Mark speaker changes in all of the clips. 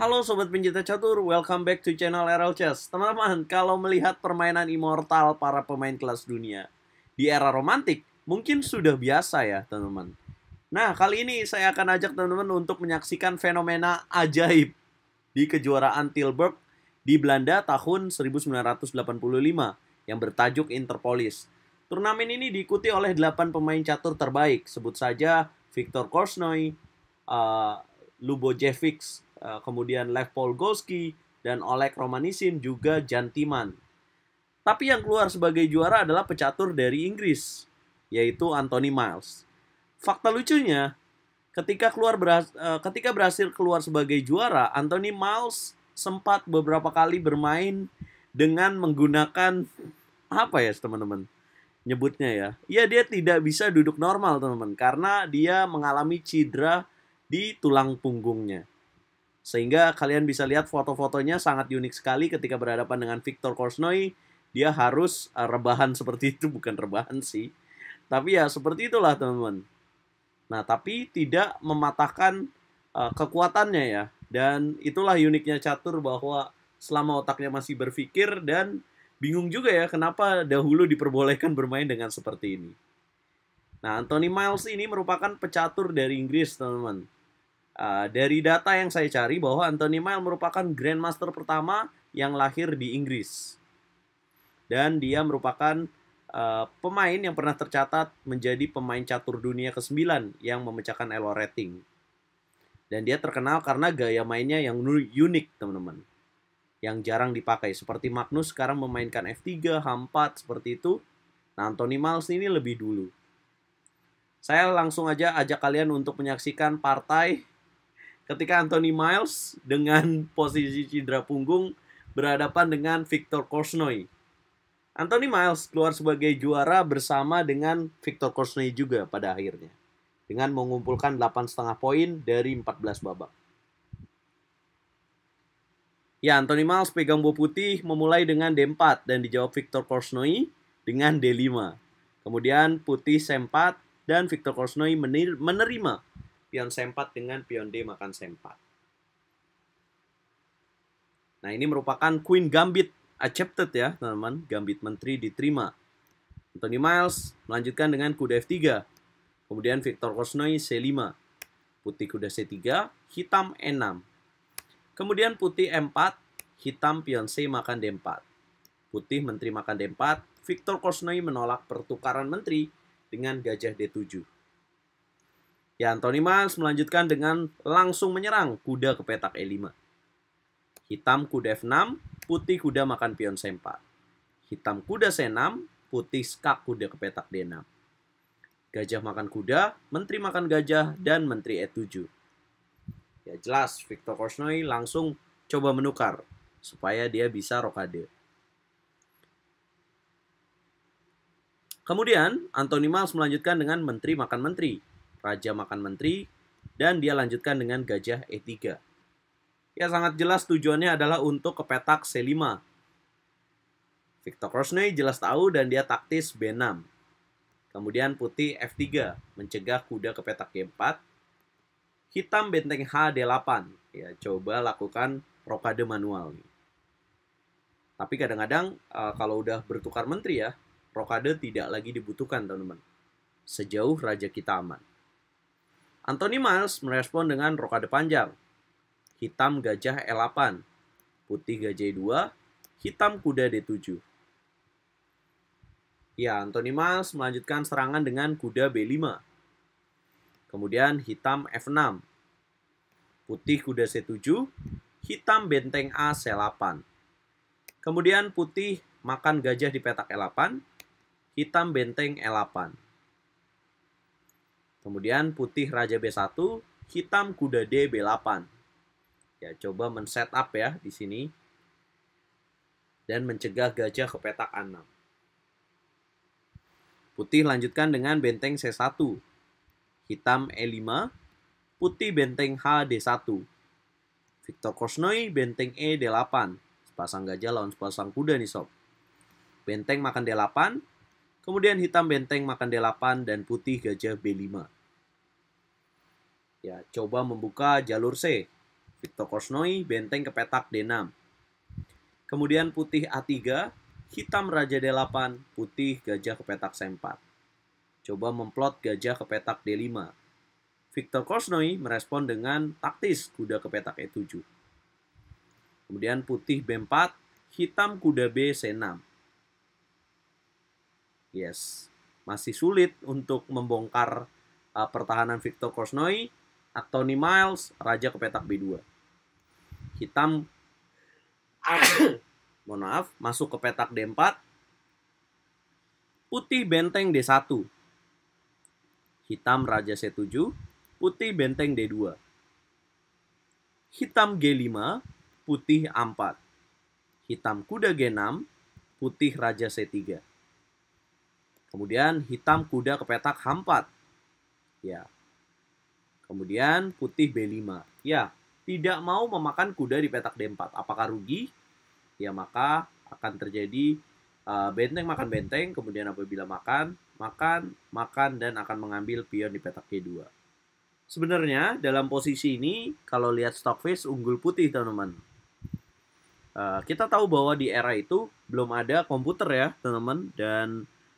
Speaker 1: Halo Sobat Pencinta Catur, welcome back to channel RL Chess. Teman-teman, kalau melihat permainan immortal para pemain kelas dunia di era romantik, mungkin sudah biasa ya teman-teman. Nah, kali ini saya akan ajak teman-teman untuk menyaksikan fenomena ajaib di kejuaraan Tilburg di Belanda tahun 1985 yang bertajuk Interpolis. Turnamen ini diikuti oleh 8 pemain catur terbaik, sebut saja Viktor Korchnoi, Lubojevic, kemudian Lev Polgolsky, dan Oleg Romanisin, juga Jan Timman. Tapi yang keluar sebagai juara adalah pecatur dari Inggris, yaitu Anthony Miles. Fakta lucunya, ketika berhasil keluar sebagai juara, Anthony Miles sempat beberapa kali bermain dengan menggunakan apa ya teman-teman nyebutnya ya. Iya, dia tidak bisa duduk normal teman-teman karena dia mengalami cedera di tulang punggungnya. Sehingga kalian bisa lihat foto-fotonya sangat unik sekali ketika berhadapan dengan Viktor Korchnoi. Dia harus rebahan seperti itu, bukan rebahan sih. Tapi ya seperti itulah teman-teman. Nah, tapi tidak mematahkan kekuatannya ya. Dan itulah uniknya catur, bahwa selama otaknya masih berpikir, dan bingung juga ya kenapa dahulu diperbolehkan bermain dengan seperti ini. Nah, Anthony Miles ini merupakan pecatur dari Inggris teman-teman. Dari data yang saya cari, bahwa Anthony Miles merupakan Grandmaster pertama yang lahir di Inggris. Dan dia merupakan pemain yang pernah tercatat menjadi pemain catur dunia ke-9 yang memecahkan elo rating. Dan dia terkenal karena gaya mainnya yang unik, teman-teman. Yang jarang dipakai. Seperti Magnus sekarang memainkan F3, H4, seperti itu. Nah, Anthony Miles ini lebih dulu. Saya langsung aja ajak kalian untuk menyaksikan partai ketika Anthony Miles dengan posisi cedera punggung berhadapan dengan Viktor Korchnoi. Anthony Miles keluar sebagai juara bersama dengan Viktor Korchnoi juga pada akhirnya, dengan mengumpulkan 8,5 poin dari 14 babak. Ya, Anthony Miles pegang bow putih memulai dengan D4 dan dijawab Viktor Korchnoi dengan D5. Kemudian putih C4 dan Viktor Korchnoi menerima pion C4 dengan pion D makan C4. Nah, ini merupakan Queen Gambit accepted ya teman-teman, Gambit menteri diterima. Anthony Miles melanjutkan dengan kuda F3. Kemudian Viktor Korchnoi C5. Putih kuda C3, hitam E6. Kemudian putih M4, hitam pion C makan D4. Putih menteri makan D4, Viktor Korchnoi menolak pertukaran menteri dengan gajah D7. Ya, Anthony Miles melanjutkan dengan langsung menyerang kuda ke petak E5. Hitam kuda F6, putih kuda makan pion C4. Hitam kuda C6, putih skak kuda ke petak D6. Gajah makan kuda, menteri makan gajah, dan menteri E7. Ya jelas, Viktor Korchnoi langsung coba menukar supaya dia bisa rokade. Kemudian, Anthony Miles melanjutkan dengan menteri makan menteri, raja makan menteri, dan dia lanjutkan dengan gajah E3. Ya, sangat jelas tujuannya adalah untuk ke petak C5. Viktor Korchnoi jelas tahu dan dia taktis B6. Kemudian putih F3, mencegah kuda ke petak G4. Hitam benteng H D8. Ya, coba lakukan rokade manual nih. Tapi kadang-kadang kalau udah bertukar menteri ya, rokade tidak lagi dibutuhkan teman-teman. Sejauh raja kita aman. Anthony Miles merespon dengan rokade panjang. Hitam gajah E8, putih gajah E2, hitam kuda D7. Ya, Anthony Miles melanjutkan serangan dengan kuda B5. Kemudian hitam F6, putih kuda C7, hitam benteng A C8. Kemudian putih makan gajah di petak E8, hitam benteng E8. Kemudian putih raja B1, hitam kuda D B8. Ya, coba men-setup ya di sini. Dan mencegah gajah ke petak A6. Putih lanjutkan dengan benteng C1. Hitam E5. Putih benteng H D1. Viktor Korchnoi benteng E D8. Sepasang gajah lawan sepasang kuda nih sob. Benteng makan D8. Kemudian hitam benteng makan D8 dan putih gajah B5. Ya, coba membuka jalur C. Victor Korchnoi, benteng ke petak D6. Kemudian putih A3, hitam raja D8, putih gajah ke petak C4. Coba memplot gajah ke petak D5. Victor Korchnoi merespon dengan taktis kuda ke petak E7. Kemudian putih B4, hitam kuda B C6. Yes, masih sulit untuk membongkar pertahanan Victor Korchnoi. Anthony Miles, raja ke petak B2. Hitam mohon maaf, masuk ke petak D4. Putih benteng D1. Hitam raja C7, putih benteng D2. Hitam G5, putih A4. Hitam kuda G6, putih raja C3. Kemudian hitam kuda ke petak H4. Ya. Kemudian putih B5. Ya, tidak mau memakan kuda di petak D4. Apakah rugi? Ya, maka akan terjadi benteng makan benteng. Kemudian apabila makan, dan akan mengambil pion di petak G2. Sebenarnya dalam posisi ini, kalau lihat Stockfish unggul putih, teman-teman. Kita tahu bahwa di era itu belum ada komputer ya, teman-teman. Dan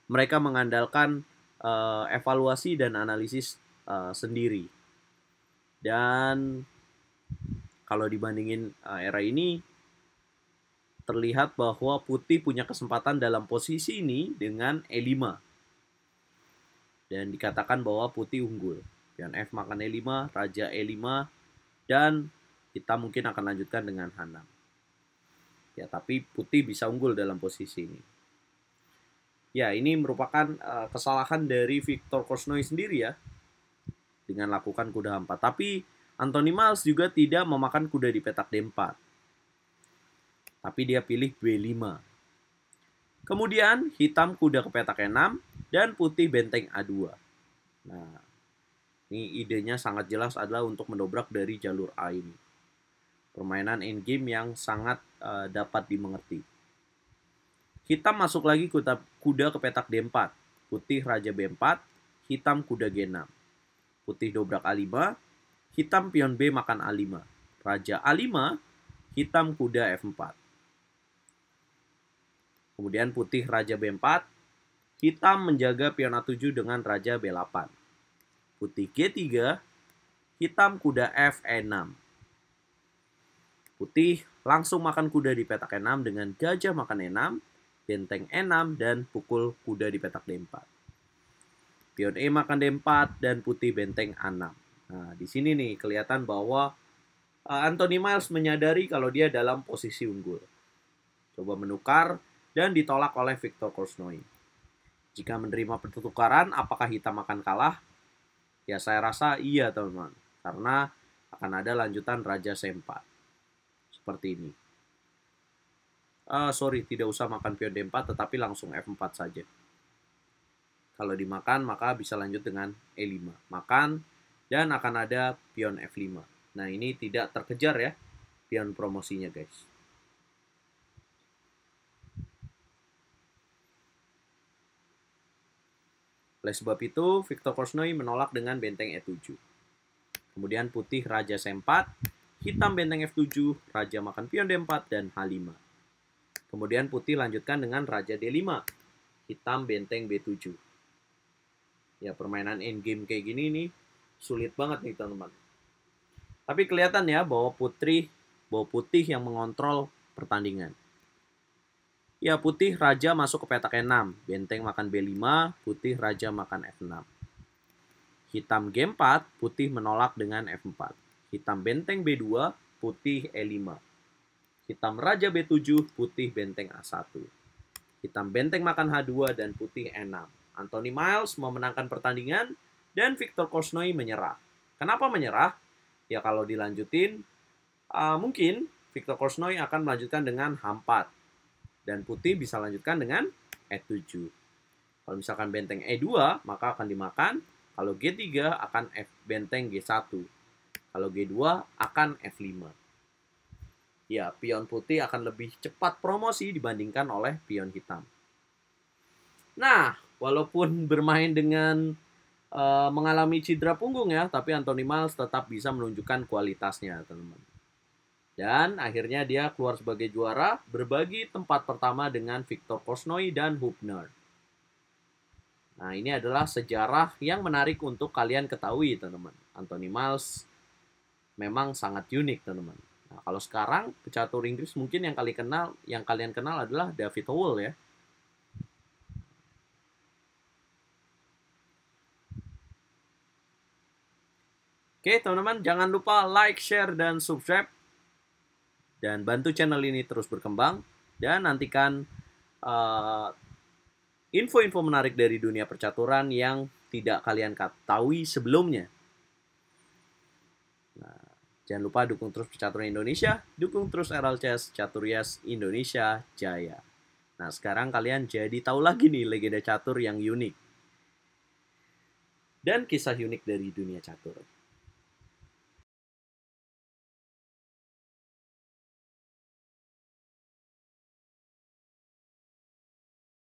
Speaker 1: mereka mengandalkan evaluasi dan analisis sendiri. Dan kalau dibandingin era ini, terlihat bahwa putih punya kesempatan dalam posisi ini dengan E5. Dan dikatakan bahwa putih unggul. Pion F makan E5, raja E5, dan kita mungkin akan lanjutkan dengan H6. Ya, tapi putih bisa unggul dalam posisi ini. Ya, ini merupakan kesalahan dari Victor Korchnoi sendiri ya, dengan lakukan kuda H4. Tapi Anthony Miles juga tidak memakan kuda di petak D4. Tapi dia pilih B5. Kemudian hitam kuda ke petak E6 dan putih benteng A2. Nah, ini idenya sangat jelas adalah untuk mendobrak dari jalur A ini. Permainan endgame yang sangat dapat dimengerti. Hitam masuk lagi kuda ke petak D4. Putih raja B4, hitam kuda G6. Putih dobrak A5, hitam pion B makan A5. Raja A5, hitam kuda F4. Kemudian putih raja B4, hitam menjaga pion A7 dengan raja B8. Putih G3, hitam kuda F6. Putih langsung makan kuda di petak E6 dengan gajah makan E6, benteng E6, dan pukul kuda di petak D4. Pion E makan D4 dan putih benteng A6. Nah, di sini nih kelihatan bahwa Anthony Miles menyadari kalau dia dalam posisi unggul. Coba menukar dan ditolak oleh Victor Korchnoi. Jika menerima pertukaran, apakah hitam akan kalah? Ya, saya rasa iya, teman-teman. Karena akan ada lanjutan raja C4. Seperti ini. Tidak usah makan pion D4, tetapi langsung F4 saja. Kalau dimakan, maka bisa lanjut dengan E5. Makan, dan akan ada pion F5. Nah, ini tidak terkejar ya, pion promosinya, guys. Oleh sebab itu, Victor Korchnoi menolak dengan benteng E7. Kemudian putih raja C4, hitam benteng F7, raja makan pion D4, dan H5. Kemudian putih lanjutkan dengan raja D5, hitam benteng B7. Ya, permainan endgame kayak gini nih sulit banget nih, teman-teman. Tapi kelihatan ya bahwa putih yang mengontrol pertandingan. Ya, putih raja masuk ke petak E6, benteng makan B5, putih raja makan F6. Hitam G4, putih menolak dengan F4. Hitam benteng B2, putih E5. Hitam raja B7, putih benteng A1. Hitam benteng makan H2 dan putih E6. Anthony Miles memenangkan pertandingan dan Victor Korchnoi menyerah. Kenapa menyerah? Ya, kalau dilanjutin, mungkin Victor Korchnoi akan melanjutkan dengan H4. Dan putih bisa lanjutkan dengan E7. Kalau misalkan benteng E2, maka akan dimakan. Kalau G3 akan benteng G1. Kalau G2 akan F5. Ya, pion putih akan lebih cepat promosi dibandingkan oleh pion hitam. Nah, walaupun bermain dengan mengalami cedera punggung ya, tapi Anthony Miles tetap bisa menunjukkan kualitasnya, teman-teman. Dan akhirnya dia keluar sebagai juara, berbagi tempat pertama dengan Viktor Korchnoi dan Hubner. Nah, ini adalah sejarah yang menarik untuk kalian ketahui, teman-teman. Anthony Miles memang sangat unik, teman-teman. Nah, kalau sekarang pecatur Inggris mungkin yang kalian kenal adalah David Howell ya. Oke, teman-teman, jangan lupa like, share, dan subscribe. Dan bantu channel ini terus berkembang. Dan nantikan info-info menarik dari dunia percaturan yang tidak kalian ketahui sebelumnya. Nah, jangan lupa dukung terus percaturan Indonesia. Dukung terus RLCS Catur-Yes Indonesia Jaya. Nah, sekarang kalian jadi tahu lagi nih legenda catur yang unik. Dan kisah unik dari dunia catur.